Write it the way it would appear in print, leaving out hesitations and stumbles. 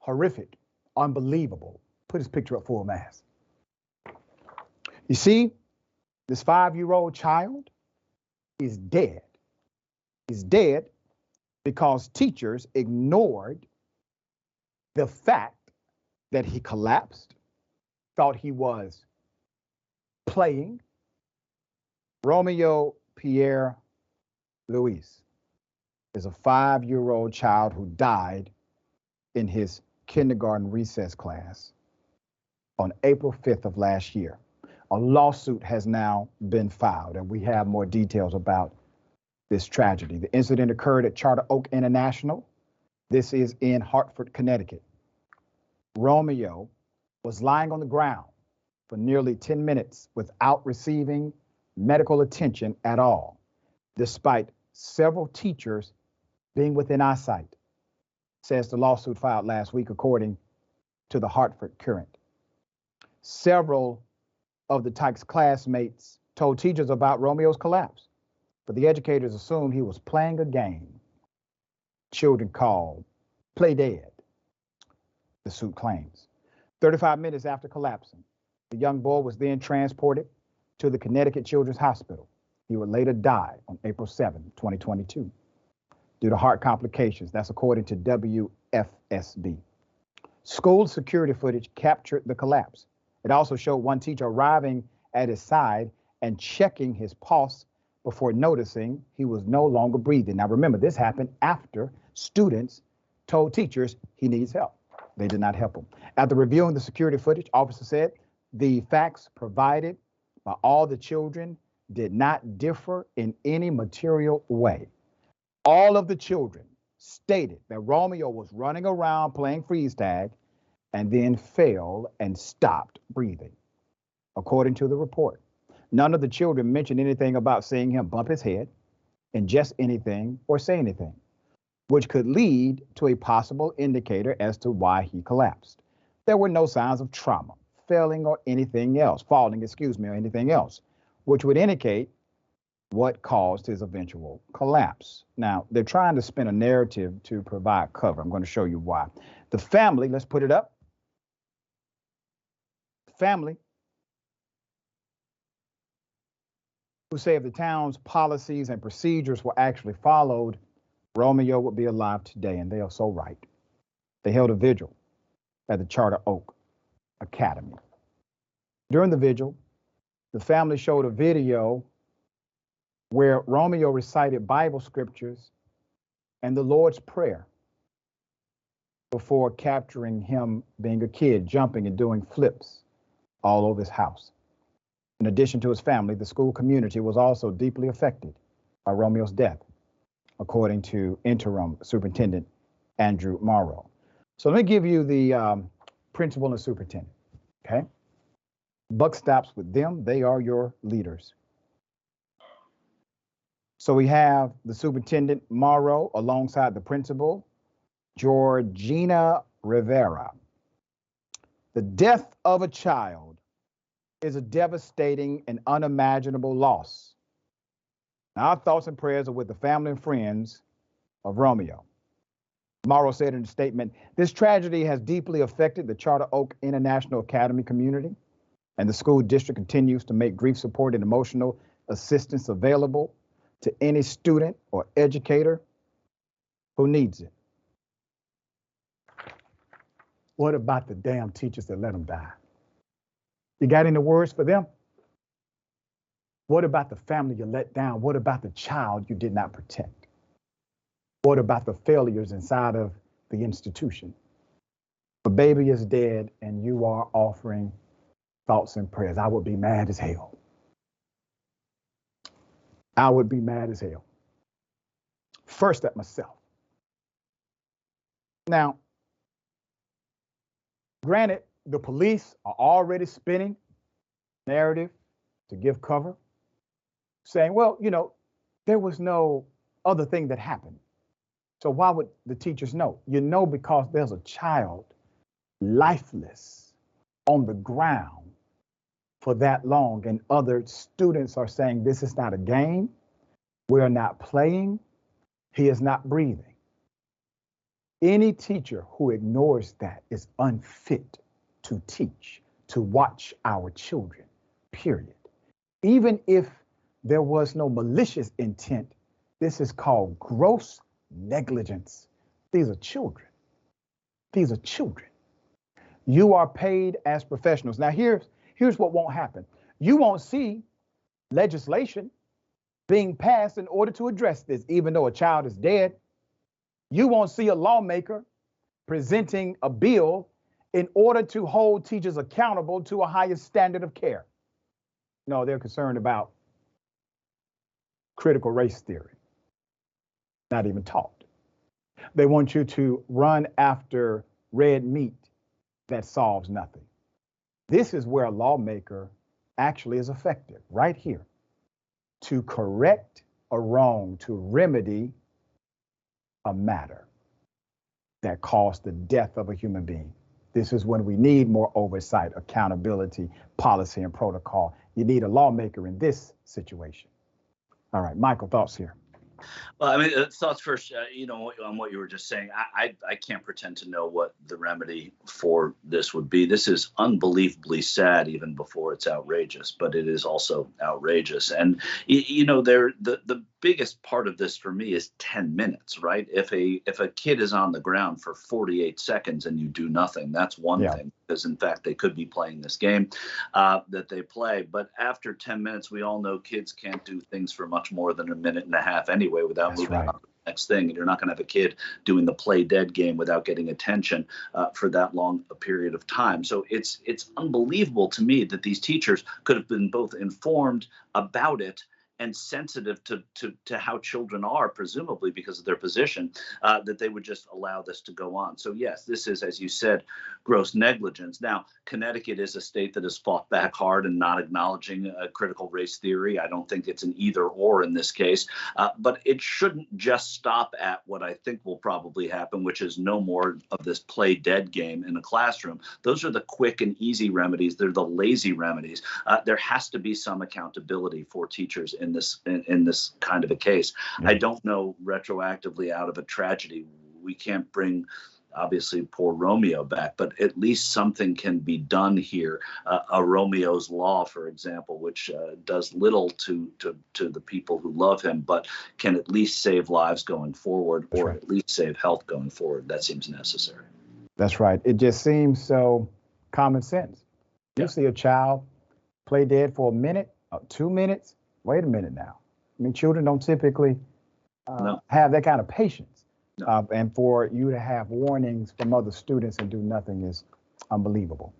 horrific, unbelievable. Put his picture up full mass. You see, this 5-year-old child is dead. He's dead because teachers ignored the fact that he collapsed, thought he was playing. Romeo Pierre Louis is a 5-year-old child who died in his kindergarten recess class on April 5th of last year. A lawsuit has now been filed, and we have more details about this tragedy. The incident occurred at Charter Oak International. This is in Hartford, Connecticut. Romeo was lying on the ground for nearly 10 minutes without receiving medical attention at all, despite several teachers being within eyesight, says the lawsuit filed last week, according to the Hartford Courant. Several of the Tyke's classmates told teachers about Romeo's collapse, but the educators assumed he was playing a game children called Play Dead, the suit claims. 35 minutes after collapsing, the young boy was then transported to the Connecticut Children's Hospital. He would later die on April 7, 2022, due to heart complications. That's according to WFSB. School security footage captured the collapse. It also showed one teacher arriving at his side and checking his pulse before noticing he was no longer breathing. Now remember, this happened after students told teachers he needs help. They did not help him. After reviewing the security footage, officers said the facts provided by all the children did not differ in any material way. All of the children stated that Romeo was running around playing freeze tag and then fell and stopped breathing, according to the report. None of the children mentioned anything about seeing him bump his head, ingest anything, or say anything, which could lead to a possible indicator as to why he collapsed. There were no signs of trauma, falling, or anything else, or anything else, which would indicate what caused his eventual collapse. Now, they're trying to spin a narrative to provide cover. I'm going to show you why. The family, let's put it up. Family who say if the town's policies and procedures were actually followed, Romeo would be alive today, and they are so right. They held a vigil at the Charter Oak Academy. During the vigil, the family showed a video where Romeo recited Bible scriptures and the Lord's Prayer before capturing him being a kid, jumping and doing flips all over his house. In addition to his family, the school community was also deeply affected by Romeo's death, according to interim superintendent Andrew Morrow. So let me give you the principal and superintendent, okay? Buck stops with them. They are your leaders. So we have the superintendent Morrow alongside the principal, Georgina Rivera. The death of a child is a devastating and unimaginable loss. Now, our thoughts and prayers are with the family and friends of Romeo. Morrow said in a statement, this tragedy has deeply affected the Charter Oak International Academy community, and the school district continues to make grief support and emotional assistance available to any student or educator who needs it. What about the damn teachers that let them die? You got any words for them? What about the family you let down? What about the child you did not protect? What about the failures inside of the institution? The baby is dead and you are offering thoughts and prayers. I would be mad as hell. I would be mad as hell. First at myself. Now, granted, the police are already spinning narrative to give cover, saying, well, you know, there was no other thing that happened. So why would the teachers know? You know, because there's a child lifeless on the ground for that long, and other students are saying this is not a game, we're not playing, he is not breathing. Any teacher who ignores that is unfit to teach, to watch our children, period. Even if there was no malicious intent, this is called gross negligence. These are children. These are children. You are paid as professionals. Now, here's what won't happen. You won't see legislation being passed in order to address this, even though a child is dead. You won't see a lawmaker presenting a bill in order to hold teachers accountable to a higher standard of care. No, they're concerned about critical race theory, not even taught. They want you to run after red meat that solves nothing. This is where a lawmaker actually is effective, right here, to correct a wrong, to remedy a matter that caused the death of a human being. This is when we need more oversight, accountability, policy, and protocol. You need a lawmaker in this situation. All right, Michael, thoughts here. Well, I mean, thoughts first, on what you were just saying. I can't pretend to know what the remedy for this would be. This is unbelievably sad, even before it's outrageous, but it is also outrageous. And, the biggest part of this for me is 10 minutes, right? If a kid is on the ground for 48 seconds and you do nothing, that's one thing, because in fact, they could be playing this game that they play. But after 10 minutes, we all know kids can't do things for much more than a minute and a half anyway without moving on to the next thing. And you're not going to have a kid doing the play dead game without getting attention for that long a period of time. So it's unbelievable to me that these teachers could have been both informed about it and sensitive to how children are, presumably because of their position, that they would just allow this to go on. So yes, this is, as you said, gross negligence. Now, Connecticut is a state that has fought back hard and not acknowledging critical race theory. I don't think it's an either or in this case, but it shouldn't just stop at what I think will probably happen, which is no more of this play dead game in a classroom. Those are the quick and easy remedies. They're the lazy remedies. There has to be some accountability for teachers in this kind of a case. I don't know, retroactively out of a tragedy, we can't bring obviously poor Romeo back, but at least something can be done here. A Romeo's Law, for example, which does little to the people who love him, but can at least save lives going forward, or at least save health going forward. That seems necessary. That's right. It just seems so common sense. You see a child play dead for a minute, 2 minutes. Wait a minute now. I mean, children don't typically have that kind of patience. And for you to have warnings from other students and do nothing is unbelievable.